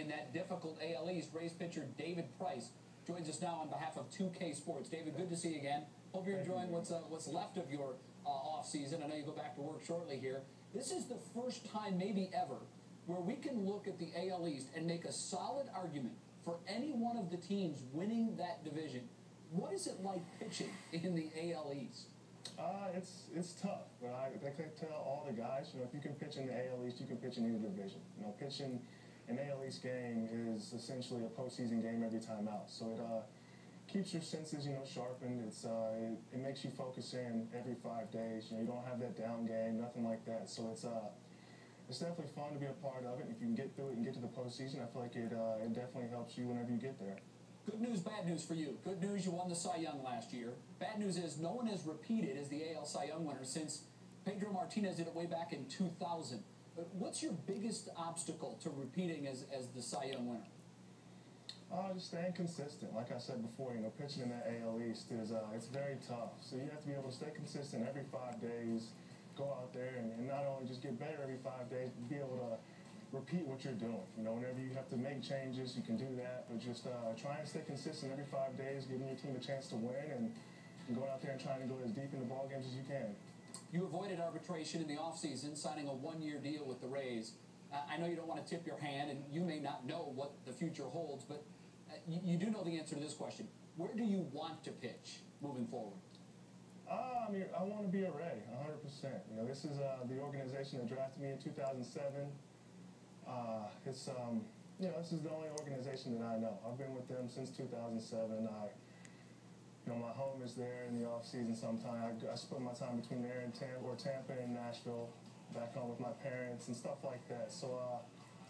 in that difficult AL East. Rays pitcher David Price joins us now on behalf of 2K Sports. David, good to see you again. Hope you're enjoying what's left of your off season. I know you go back to work shortly here. This is the first time, maybe ever, where we can look at the AL East and make a solid argument for any one of the teams winning that division. What is it like pitching in the AL East? It's tough, but I can tell all the guys, if you can pitch in the AL East, you can pitch in any division. Pitching an AL East game is essentially a postseason game every time out. So it keeps your senses, sharpened. It makes you focus in every 5 days. You don't have that down game, nothing like that. So it's definitely fun to be a part of it. If you can get through it and get to the postseason, I feel like it definitely helps you whenever you get there. Good news, bad news for you. Good news, you won the Cy Young last year. Bad news is no one has repeated as the AL Cy Young winner since Pedro Martinez did it way back in 2000. But what's your biggest obstacle to repeating as the Cy Young winner? Just staying consistent. Like I said before, pitching in the AL East it's very tough. So you have to be able to stay consistent every 5 days, go out there and not only just get better every 5 days, but be able to repeat what you're doing. Whenever you have to make changes, you can do that, but just try and stay consistent every 5 days, giving your team a chance to win, and going out there and trying to go as deep in the ball games as you can. You avoided arbitration in the offseason, signing a one-year deal with the Rays. I know you don't want to tip your hand, and you may not know what the future holds, but you do know the answer to this question. Where do you want to pitch moving forward? I want to be a Ray, 100%. This is the organization that drafted me in 2007. This is the only organization that I know. I've been with them since 2007. My home is there in the off season. Sometimes I spend my time between there and Tampa and Nashville, back home with my parents and stuff like that. So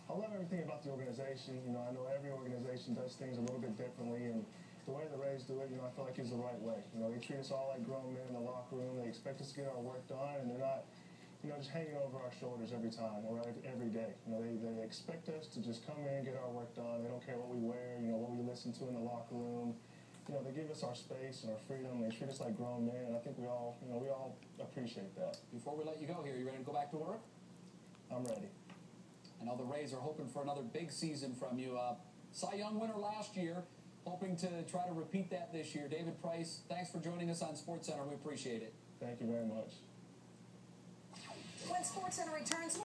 I love everything about the organization. I know every organization does things a little bit differently, and the way the Rays do it, I feel like is the right way. They treat us all like grown men in the locker room. They expect us to get our work done, and they're not just hanging over our shoulders every time or every day. They expect us to just come in, get our work done. They don't care what we wear, what we listen to in the locker room. They give us our space and our freedom. They treat us like grown men, and I think we all appreciate that. Before we let you go here, you ready to go back to work? I'm ready. I know the Rays are hoping for another big season from you. Cy Young winner last year, hoping to try to repeat that this year. David Price, thanks for joining us on SportsCenter. We appreciate it. Thank you very much. When SportsCenter returns.